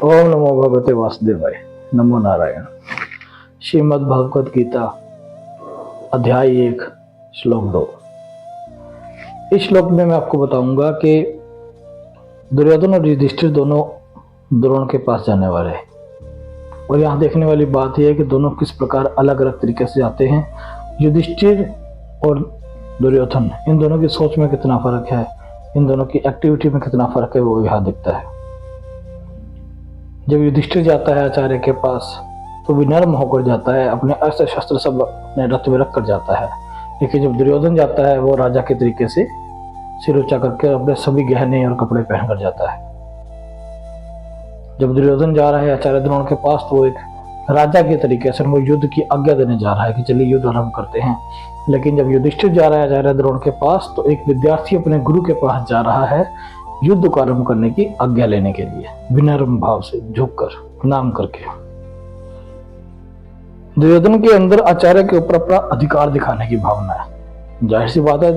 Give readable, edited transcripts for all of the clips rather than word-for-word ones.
ओम नमो भगवते वासुदेवाय। नमो नारायण। श्रीमद् भगवत गीता अध्याय 1 श्लोक 2। इस श्लोक में मैं आपको बताऊंगा कि दुर्योधन और युधिष्ठिर दोनों द्रोण के पास जाने वाले हैं। और यहाँ देखने वाली बात यह है कि दोनों किस प्रकार अलग अलग तरीके से जाते हैं। युधिष्ठिर और दुर्योधन, इन दोनों की सोच में कितना फर्क है, इन दोनों की एक्टिविटी में कितना फर्क है, वो यहाँ दिखता है। जब युधिष्ठिर जाता है आचार्य के पास तो विनम्र होकर जाता है, अपने अस्त्र शस्त्र सब अपने रथ में रख कर जाता है। लेकिन जब दुर्योधन जाता है वो राजा के तरीके से सिर ऊंचा करके अपने सभी गहने और कपड़े पहनकर जाता है। जब दुर्योधन जा रहा है आचार्य द्रोण के पास तो वो एक राजा के तरीके से वो युद्ध की आज्ञा देने जा रहा है कि चलिए युद्ध आरंभ करते हैं। लेकिन जब युधिष्ठिर जा रहा है आचार्य द्रोण के पास तो एक विद्यार्थी अपने गुरु के पास जा रहा है युद्ध को आरंभ करने की आज्ञा लेने के लिए, विनम्र भाव से झुककर प्रणाम करके। दुर्योधन के अंदर आचार्य के ऊपर अपना अधिकार दिखाने की भावना है। जाहिर सी बात है,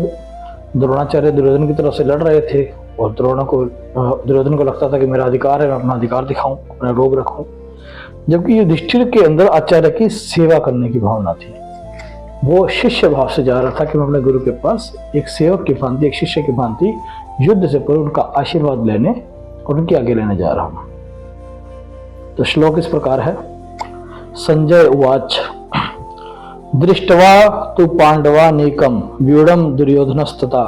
द्रोणाचार्य दुर्योधन की तरफ से लड़ रहे थे और दुर्योधन को लगता था कि मेरा अधिकार है, मैं अपना अधिकार दिखाऊं, अपना रोब रखूं। जबकि युधिष्ठिर के अंदर आचार्य की सेवा करने की भावना थी। वो शिष्य भाव से जा रहा था कि मैं अपने गुरु के पास एक सेवक की भांति, एक शिष्य की भांति युद्ध से पूर्व उनका आशीर्वाद लेने और उनकी आगे लेने जा रहा हूं। तो श्लोक इस प्रकार है। संजय उवाच दृष्ट्वा तु पांडवानीकं व्यूढ़ं दुर्योधनस्तथा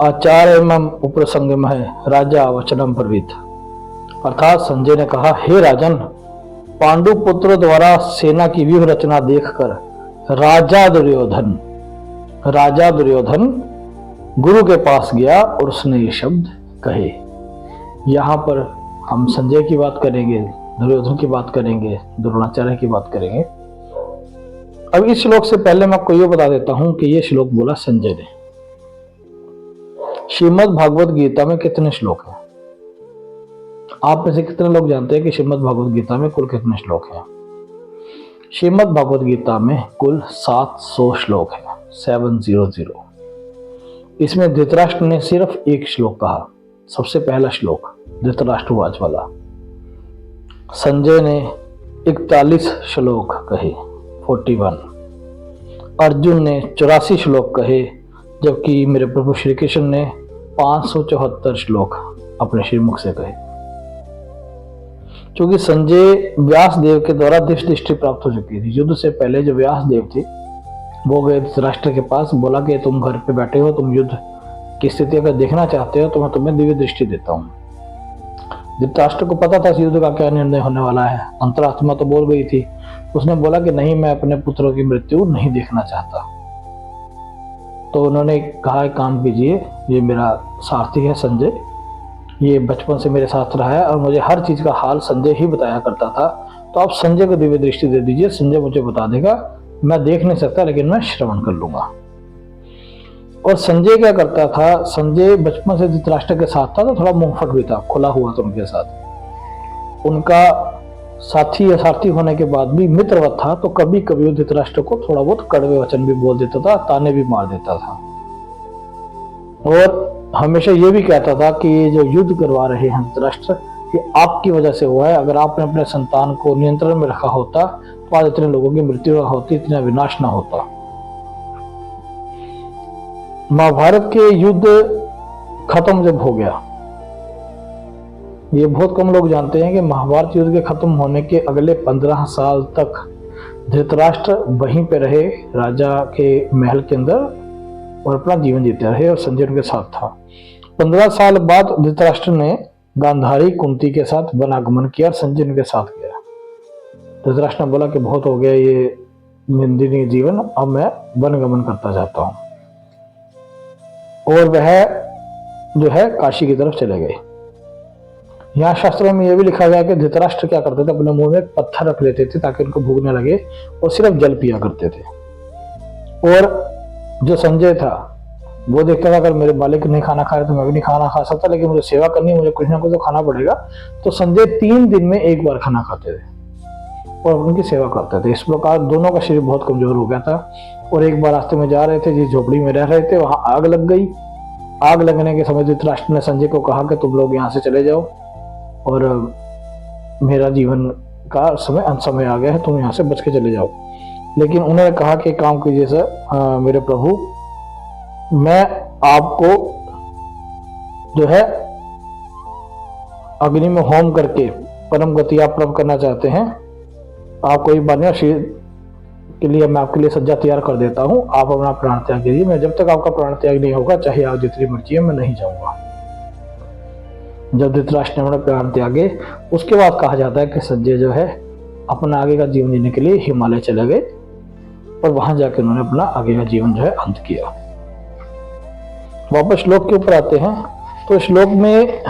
आचार्यमं उपसंगमः राजा वचनम ब्रवीत। अर्थात संजय ने कहा, हे राजन, पांडु पुत्रों द्वारा सेना की व्यूह रचना देखकर राजा दुर्योधन गुरु के पास गया और उसने ये शब्द कहे। यहाँ पर हम संजय की बात करेंगे, दुर्योधन की बात करेंगे, द्रोणाचार्य की बात करेंगे। अब इस श्लोक से पहले मैं आपको ये बता देता हूं कि ये श्लोक बोला संजय ने। श्रीमद् भागवत गीता में कितने श्लोक हैं? आप में से कितने लोग जानते हैं कि श्रीमद् भागवत गीता में कुल कितने श्लोक हैं? श्रीमद् भागवत गीता में कुल 700 श्लोक है, 700। इसमें धृतराष्ट्र ने सिर्फ एक श्लोक कहा, सबसे पहला श्लोक धृतराष्ट्रवाच वाला। संजय ने 41 श्लोक कहे, 41। अर्जुन ने 84 श्लोक कहे, जबकि मेरे प्रभु श्री कृष्ण ने 574 श्लोक अपने श्रीमुख से कहे। क्योंकि संजय व्यास देव के द्वारा दिव्य दृष्टि प्राप्त हो चुकी थी। युद्ध से पहले जो व्यास देव थे वो गए धृतराष्ट्र के पास, बोला कि तुम घर पे बैठे हो, तुम युद्ध की स्थिति अगर देखना चाहते हो तो मैं तुम्हें दिव्य दृष्टि देता हूँ। धृतराष्ट्र को पता था इस युद्ध का क्या निर्णय होने वाला है, अंतरात्मा तो बोल गई थी। उसने बोला कि नहीं, मैं अपने पुत्रों की मृत्यु नहीं देखना चाहता। तो उन्होंने कहा, काम कीजिए, ये मेरा सारथी है संजय, ये बचपन से मेरे साथ रहा है और मुझे हर चीज का हाल संजय ही बताया करता था, तो आप संजय को दिव्य दृष्टि दे दीजिए, संजय मुझे बता देगा, मैं देख नहीं सकता लेकिन मैं श्रवण कर लूंगा। और संजय क्या करता था, संजय बचपन से धृतराष्ट्र के साथ था तो थोड़ा मुंहफट भी था, खुला हुआ था उनके साथ। उनका साथी या सारथी होने के बाद भी मित्रवत था, तो कभी कभी वो धृतराष्ट्र को थोड़ा बहुत कड़वे वचन भी बोल देता था, ताने भी मार देता था। और हमेशा ये भी कहता था कि ये जो युद्ध करवा रहे हैं धृतराष्ट्र, ये आपकी वजह से हुआ है। अगर आपने अपने संतान को नियंत्रण में रखा होता तो आज इतने लोगों की मृत्यु ना होती, इतना विनाश ना होता। महाभारत के युद्ध खत्म जब हो गया, ये बहुत कम लोग जानते हैं कि महाभारत युद्ध के खत्म होने के अगले 15 साल तक धृतराष्ट्र वहीं पे रहे राजा के महल के अंदर और अपना जीवन जीते रहे और संजय उनके साथ था। 15 साल बाद धृतराष्ट्र ने गांधारी कुंती के साथ वनागमन किया और संजय उनके साथ गया। धृतराष्ट्र ने बोला कि बहुत हो गया ये निंदनीय जीवन, अब मैं वनगमन करता जाता हूँ। और वह जो है काशी की तरफ चले गए। यहाँ शास्त्रों में यह भी लिखा गया कि धृतराष्ट्र क्या करते थे, अपने मुंह में एक पत्थर रख लेते थे ताकि उनको भूख न लगे और सिर्फ जल पिया करते थे। और जो संजय था वो देखता था अगर मेरे मालिक नहीं खाना खा रहे तो मैं भी नहीं खाना खा सकता, लेकिन मुझे सेवा करनी है, मुझे कुछ ना कुछ तो खाना पड़ेगा। तो संजय 3 दिन में एक बार खाना खाते थे और उनकी सेवा करते थे। इस प्रकार दोनों का शरीर बहुत कमजोर हो गया था। और एक बार रास्ते में जा रहे थे, जिस झोपड़ी में रह रहे थे वहां आग लग गई। आग लगने के समय धृतराष्ट्र ने संजय को कहा कि तुम लोग यहाँ से चले जाओ और मेरा जीवन का समय अंत समय आ गया है, तुम यहाँ से बच के चले जाओ। लेकिन उन्होंने कहा कि काम कीजिए सर, मेरे प्रभु, मैं आपको जो है अग्नि में होम करके परम गति आप प्राप्त करना चाहते हैं, आप कोई बात नहीं, शरीर के लिए मैं आपके लिए सज्जा तैयार कर देता हूँ, आप अपना प्राण त्याग कीजिए, मैं जब तक आपका प्राण त्याग नहीं होगा, चाहे आप जितनी मर्जी है, मैं नहीं जाऊंगा। जब धृतराष्ट्र ने अपना प्राण त्यागे, उसके बाद कहा जाता है कि संजय जो है अपना आगे का जीवन जीने के लिए हिमालय चले गए और वहां जाकर उन्होंने अपना आगे का जीवन जो है अंत किया। वापस श्लोक के ऊपर आते हैं, तो श्लोक में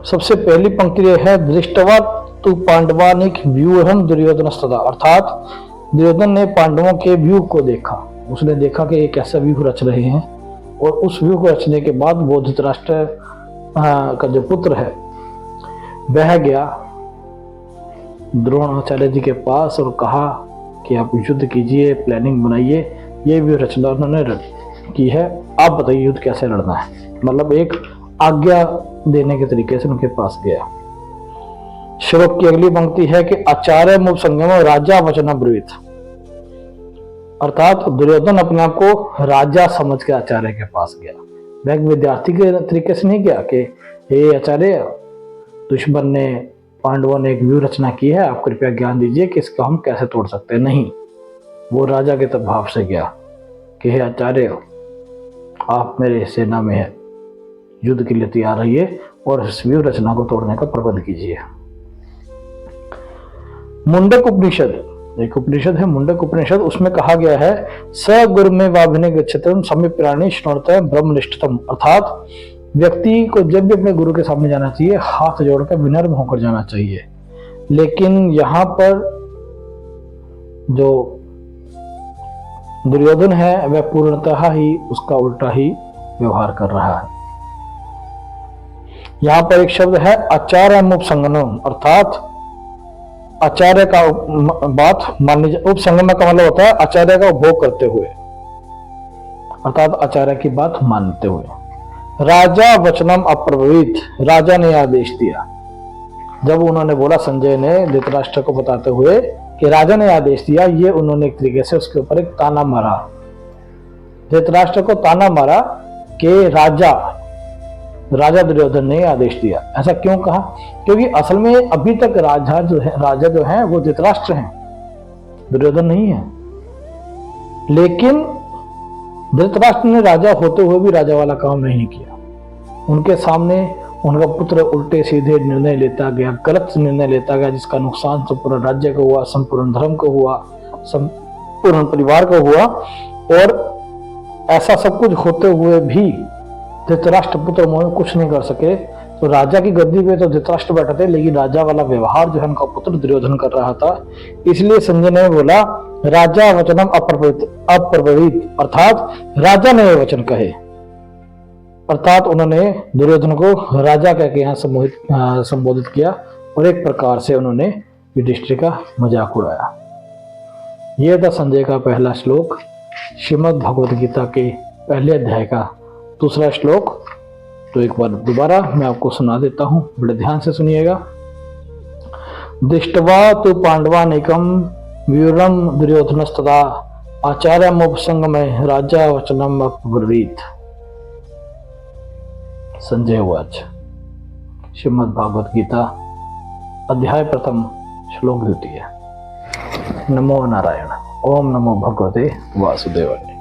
सबसे पहली पंक्ति है, दृष्टवा तु पांडवानिक व्यूहम दुर्योधनस्तदा, अर्थात दुर्योधन ने पांडवों के व्यूह को देखा, उसने देखा कि ये कैसा व्यूह रच रहे हैं, और उस व्यूह को रचने के बाद वो धृतराष्ट्र का जो पुत्र है वह गया द्रोणाचार्य जी के पास और कहा कि आप युद्ध कीजिए, प्लानिंग बनाइए, ये व्यूह रचना उन्होंने की है, आप बताइए युद्ध कैसे लड़ना है। मतलब एक आज्ञा देने के तरीके से उनके पास गया। श्लोक की अगली पंक्ति है कि आचार्य मुख संगम राजा वचन ब्रुवित, अर्थात दुर्योधन अपने आप को राजा समझ के आचार्य के पास गया। वह एक विद्यार्थी के तरीके से नहीं गया कि हे आचार्य, दुश्मन ने, पांडवों ने एक व्यूह रचना की है, आप कृपया ज्ञान दीजिए कि इसको हम कैसे तोड़ सकते हैं। नहीं, वो राजा के भाव से गया कि हे आचार्य, आप मेरे सेना में है, युद्ध के लिए तैयार रहिए और इस व्यूह रचना को तोड़ने का प्रबंध कीजिए। मुंडक उपनिषद, एक उपनिषद है मुंडक उपनिषद, उसमें कहा गया है, स गुरु में वाभिने गच्छतम समी प्राणी श्नोरतम ब्रह्मनिष्ठतम, अर्थात व्यक्ति को जब भी अपने गुरु के सामने जाना चाहिए हाथ जोड़कर विनम्र होकर जाना चाहिए। लेकिन यहाँ पर जो दुर्योधन है वह पूर्णतः ही उसका उल्टा ही व्यवहार कर रहा है। यहाँ पर एक शब्द है आचार्य उपसंगम, अर्थात आचार्य का बात मान लीजिए, उपसंगम का मतलब होता है आचार्य का उपभोग करते हुए, अर्थात आचार्य की बात मानते हुए। राजा वचनम अप्रभवित, राजा ने आदेश दिया। जब उन्होंने बोला, संजय ने धृतराष्ट्र को बताते हुए कि राजा ने आदेश दिया, ये उन्होंने एक तरीके से उसके ऊपर एक ताना मारा, धृतराष्ट्र को ताना मारा कि राजा दुर्योधन ने आदेश दिया। ऐसा क्यों कहा? क्योंकि असल में अभी तक राजा जो है वो धृतराष्ट्र हैं, दुर्योधन नहीं है। लेकिन धृतराष्ट्र ने राजा होते हुए भी राजा वाला काम नहीं किया। उनके सामने उनका पुत्र उल्टे सीधे निर्णय लेता गया, गलत निर्णय लेता गया, जिसका नुकसान संपूर्ण राज्य को हुआ, संपूर्ण धर्म को हुआ, संपूर्ण परिवार को हुआ। और ऐसा सब कुछ होते हुए भी धृतराष्ट्र पुत्र मोह कुछ नहीं कर सके। तो राजा की गद्दी पे तो धृतराष्ट्र बैठा थे, लेकिन राजा वाला व्यवहार जो है उनका पुत्र दुर्योधन कर रहा था। इसलिए संजय ने बोला, राजा वचनम अप्रभवित, अर्थात राजा ने वचन कहे, अर्थात उन्होंने दुर्योधन को राजा कह के यहाँ संबोधित किया और एक प्रकार से उन्होंने युधिष्ठिर का मजाक उड़ाया। यह था संजय का पहला श्लोक, श्रीमद् भगवद गीता के पहले अध्याय का दूसरा श्लोक। तो एक बार दोबारा मैं आपको सुना देता हूं, बड़े ध्यान से सुनिएगा। दृष्टवा तु पांडवानिकम व्यूरम दुर्योधनस्तदा आचार्यम उपसंगमय राजा वचनम अब्रवीत। संजय उवाच। श्रीमद् भागवत गीता अध्याय प्रथम श्लोक द्वितीय। नमो नारायण। ओम नमो भगवते वासुदेवाय।